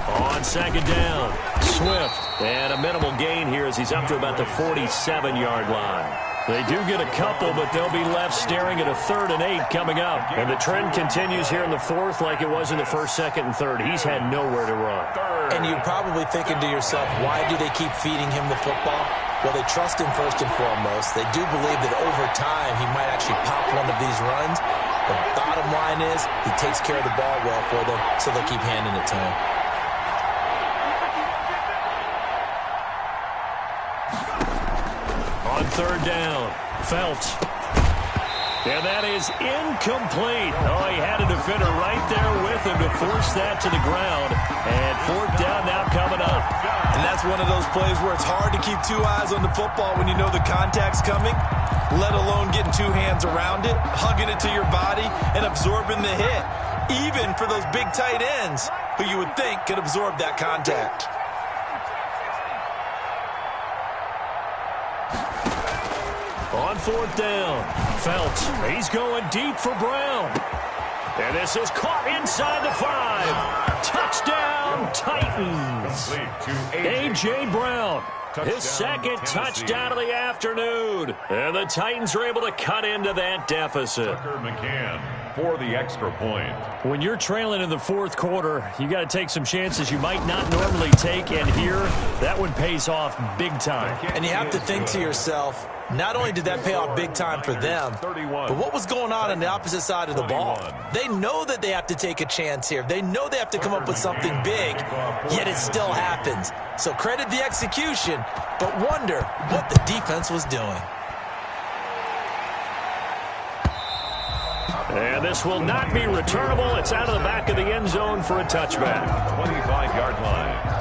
60. On second down, Swift. And a minimal gain here as he's up to about the 47-yard line. They do get a couple, but they'll be left staring at a 3rd and 8 coming up. And the trend continues here in the 4th like it was in the 1st, 2nd, and 3rd. He's had nowhere to run. And you're probably thinking to yourself, why do they keep feeding him the football? Well, they trust him first and foremost. They do believe that over time he might actually pop one of these runs. The bottom line is he takes care of the ball well for them, so they'll keep handing it to him. On third down, Felts. And that is incomplete. Oh, he had a defender right there with him to force that to the ground. And 4th down now coming up. And that's one of those plays where it's hard to keep 2 eyes on the football when you know the contact's coming, let alone getting 2 hands around it, hugging it to your body, and absorbing the hit, even for those big tight ends who you would think could absorb that contact. On 4th down, Felts. He's going deep for Brown. And this is caught inside the 5. Touchdown, Titans. A.J. Brown. His second touchdown of the afternoon. And the Titans are able to cut into that deficit. McCann for the extra point. When you're trailing in the 4th quarter, you got to take some chances you might not normally take. And here, that one pays off big time. And you have to think to yourself, not only did that pay off big time for them, but what was going on the opposite side of the ball? They know that they have to take a chance here. They know they have to come up with something big, yet it still happens. So credit the execution, but wonder what the defense was doing. And this will not be returnable. It's out of the back of the end zone for a touchback. 25-yard line.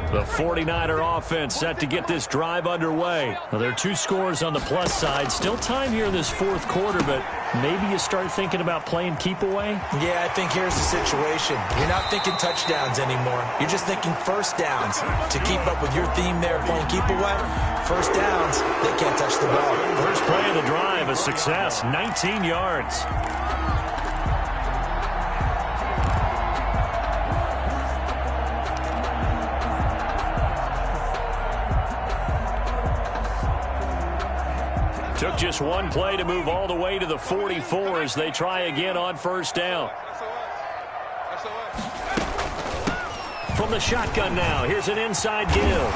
The 49er offense set to get this drive underway. Well, there are 2 scores on the plus side. Still time here in this 4th quarter, but maybe you start thinking about playing keep away? Yeah, I think here's the situation. You're not thinking touchdowns anymore. You're just thinking first downs. To keep up with your theme there, playing keep away, first downs, they can't touch the ball. First play of the drive, a success, 19 yards. Took just one play to move all the way to the 44 as they try again on first down. From the shotgun now, here's an inside give.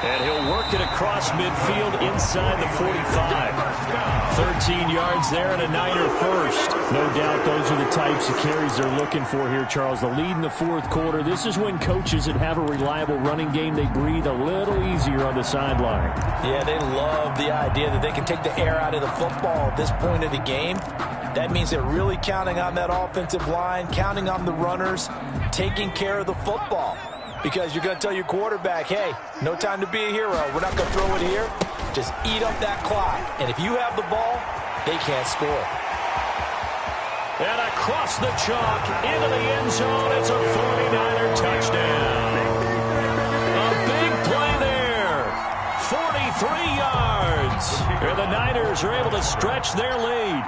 And he'll work it across midfield inside the 45. 13 yards there and a Niner first. No doubt those are the types of carries they're looking for here, Charles. The lead in the fourth quarter. This is when coaches that have a reliable running game, they breathe a little easier on the sideline. Yeah, they love the idea that they can take the air out of the football at this point of the game. That means they're really counting on that offensive line, counting on the runners, taking care of the football. Because you're going to tell your quarterback, hey, no time to be a hero. We're not going to throw it here. Just eat up that clock. And if you have the ball, they can't score. And across the chalk, into the end zone, it's a 49er touchdown. A big play there. 43 yards. And the Niners are able to stretch their lead.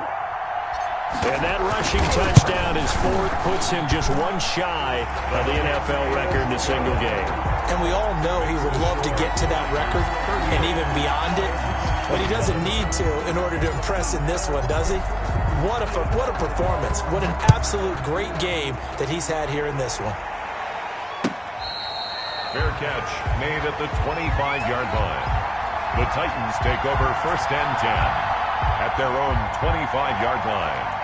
And that rushing touchdown is fourth, puts him just one shy of the NFL record in a single game. And we all know he would love to get to that record and even beyond it, but he doesn't need to in order to impress in this one, does he? What a performance. What an absolute great game that he's had here in this one. Fair catch made at the 25-yard line. The Titans take over 1st and 10 at their own 25-yard line.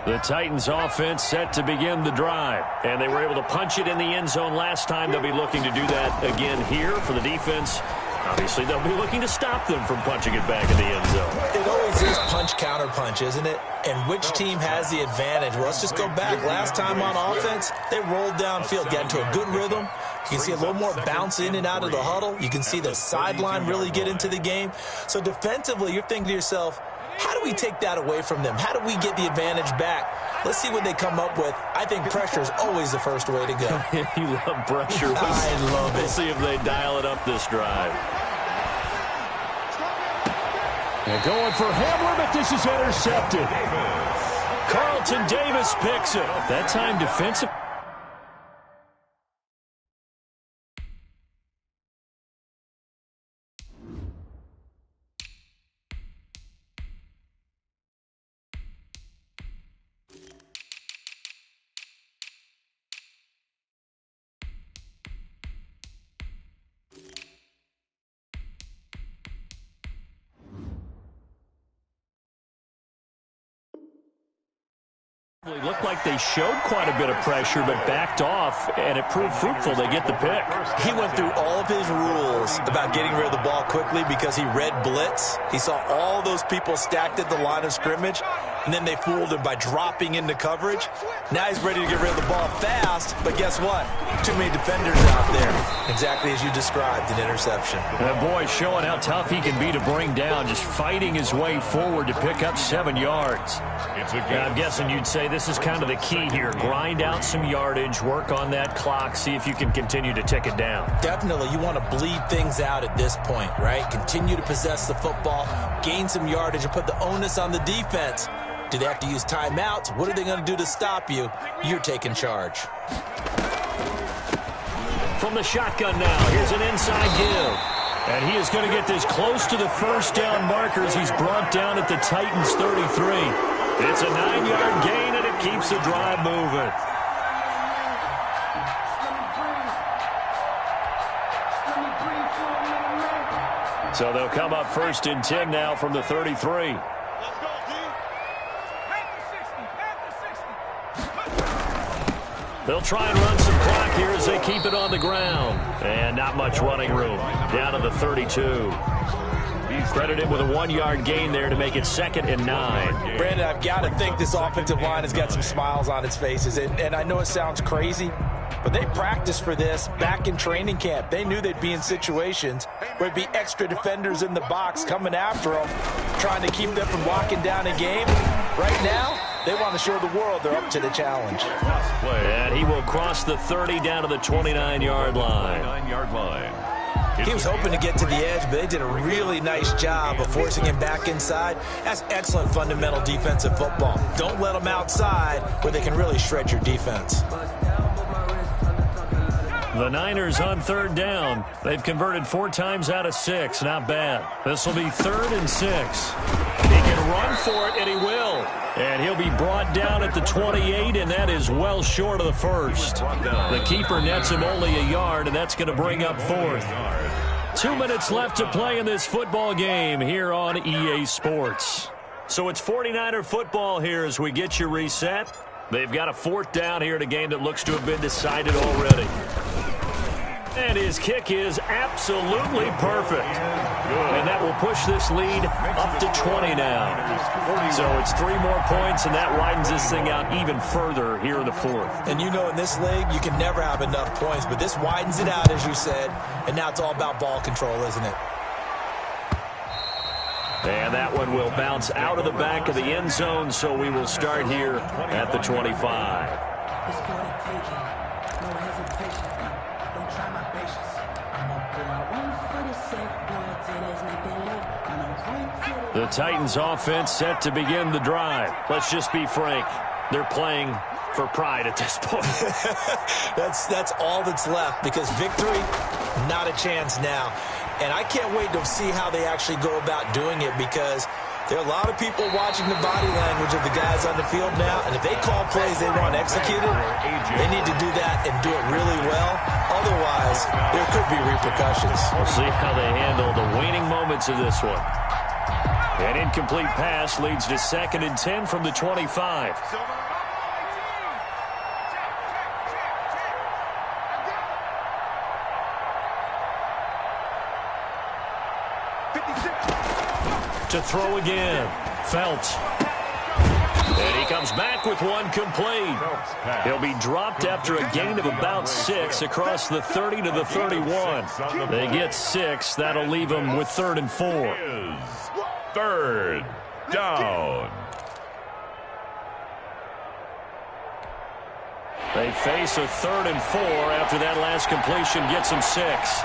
The Titans offense set to begin the drive, and they were able to punch it in the end zone last time. They'll be looking to do that again here for the defense. Obviously, they'll be looking to stop them from punching it back in the end zone. It always is punch-counter-punch, isn't it? And which team has the advantage? Well, let's just go back. Last time on offense, they rolled downfield, got into a good rhythm. You can see a little more bounce in and out of the huddle. You can see the sideline really get into the game. So defensively, you're thinking to yourself, how do we take that away from them? How do we get the advantage back? Let's see what they come up with. I think pressure is always the first way to go. You love pressure. I love it. We'll see if they dial it up this drive. And going for Hamler, but this is intercepted. Carlton Davis picks it. That time defensive. It looked like they showed quite a bit of pressure, but backed off, and it proved fruitful. They get the pick. He went through all of his rules about getting rid of the ball quickly because he read blitz. He saw all those people stacked at the line of scrimmage, and then they fooled him by dropping into coverage. Now he's ready to get rid of the ball fast, but guess what? Too many defenders out there. Exactly as you described, an interception. That boy showing how tough he can be to bring down, just fighting his way forward to pick up 7 yards. I'm guessing you'd say this is kind of the key here. Grind out some yardage, work on that clock, see if you can continue to tick it down. Definitely. You want to bleed things out at this point, right? Continue to possess the football, gain some yardage, and put the onus on the defense. Do they have to use timeouts? What are they going to do to stop you? You're taking charge. From the shotgun now, here's an inside give. And he is going to get this close to the first down markers. He's brought down at the Titans' 33. It's a 9-yard gain, and it keeps the drive moving. So they'll come up 1st and 10 now from the 33. They'll try and run some clock here as they keep it on the ground. And not much running room. Down to the 32. He's credited with a 1-yard gain there to make it 2nd and 9. Brandon, I've got to think this offensive line has got some smiles on its faces. And I know it sounds crazy, but they practiced for this back in training camp. They knew they'd be in situations where it'd be extra defenders in the box coming after them, trying to keep them from locking down a game. Right now, they want to show the world they're up to the challenge. And he will cross the 30 down to the 29-yard line. He was hoping to get to the edge, but they did a really nice job of forcing him back inside. That's excellent fundamental defensive football. Don't let them outside where they can really shred your defense. The Niners on third down. They've converted 4 times out of 6. Not bad. This will be 3rd and 6. He can run for it, and he will. And he'll be brought down at the 28, and that is well short of the first. The keeper nets him only a yard, and that's going to bring up 4th. 2 minutes left to play in this football game here on EA Sports. So it's 49er football here as we get you reset. They've got a 4th down here in a game that looks to have been decided already. And his kick is absolutely perfect. And that will push this lead up to 20 now. So it's 3 more points, and that widens this thing out even further here in the 4th. And you know, in this league, you can never have enough points, but this widens it out, as you said, and now it's all about ball control, isn't it? And that one will bounce out of the back of the end zone, so we will start here at the 25. It's for the taking. No hesitation. Don't try my patience. I'ma pull out one for the safe. Boy, till there's nothing left. I'ma run to The Titans offense set to begin the drive. Let's just be frank. They're playing for pride at this point. That's all that's left, because victory, not a chance now. And I can't wait to see how they actually go about doing it, because there are a lot of people watching the body language of the guys on the field now, and if they call plays they want executed, they need to do that and do it really well. Otherwise, there could be repercussions. We'll see how they handle the waning moments of this one. An incomplete pass leads to 2nd and 10 from the 25. To throw again. Felt. And he comes back with one complete. He'll be dropped after a gain of about 6 across the 30 to the 31. They get 6. That'll leave them with 3rd and 4. 3rd down. They face a 3rd and 4 after that last completion gets them 6.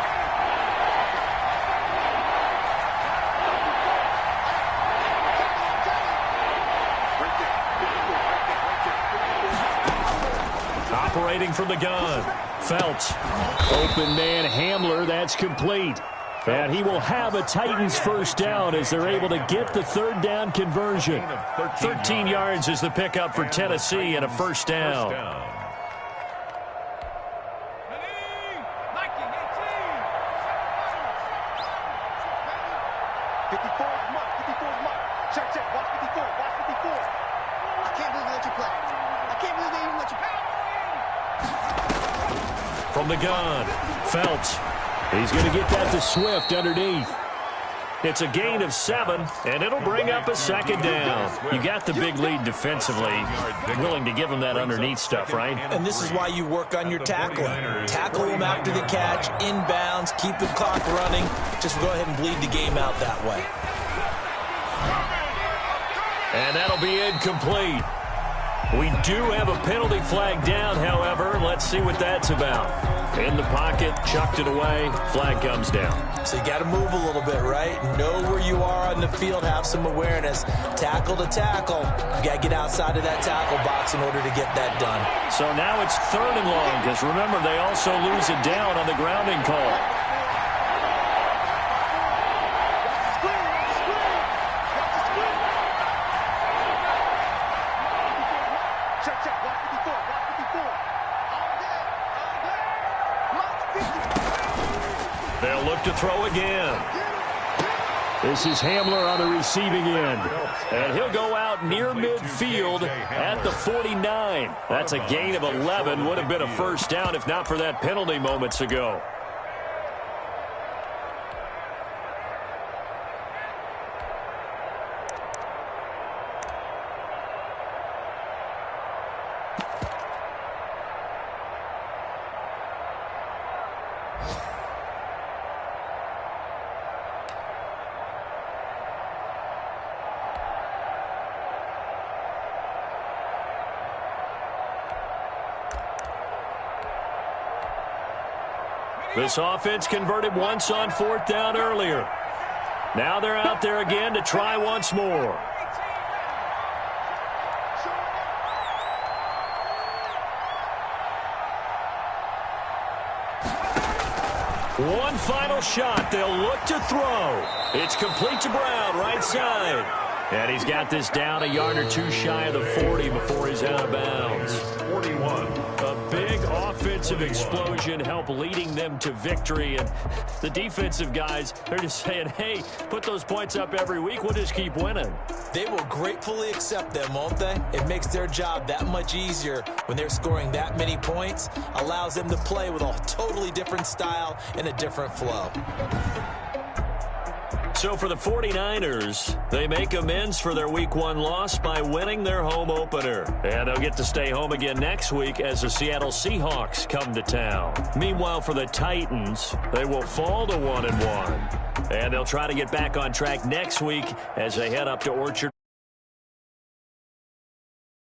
Operating from the gun. Felt. Open man Hamler. That's complete. And he will have a Titans 1st down as they're able to get the 3rd down conversion. 13 yards is the pickup for Tennessee and a 1st down. From the gun, Felt. He's going to get that to Swift underneath. It's a gain of 7, and it'll bring up a 2nd down. You got the big lead defensively. Willing to give him that underneath stuff, right? And this is why you work on your tackling. Tackle him after the catch, inbounds, keep the clock running. Just go ahead and bleed the game out that way. And that'll be incomplete. We do have a penalty flag down, however. Let's see what that's about. In the pocket, chucked it away, flag comes down. So you got to move a little bit, right? Know where you are on the field, have some awareness. Tackle to tackle. You got to get outside of that tackle box in order to get that done. So now it's 3rd and long, because remember, they also lose it down on the grounding call. They'll look to throw again. This is Hamler on the receiving end. And he'll go out near midfield at the 49. That's a gain of 11. Would have been a 1st down if not for that penalty moments ago. This offense converted once on 4th down earlier. Now they're out there again to try once more. One final shot. They'll look to throw. It's complete to Brown, right side. And he's got this down a yard or two shy of the 40 before he's out of bounds. 41. A big offensive explosion helped leading them to victory. And the defensive guys, they're just saying, hey, put those points up every week. We'll just keep winning. They will gratefully accept them, won't they? It makes their job that much easier when they're scoring that many points. Allows them to play with a totally different style and a different flow. So for the 49ers, they make amends for their Week 1 loss by winning their home opener. And they'll get to stay home again next week as the Seattle Seahawks come to town. Meanwhile, for the Titans, they will fall to 1-1. And they'll try to get back on track next week as they head up to Orchard.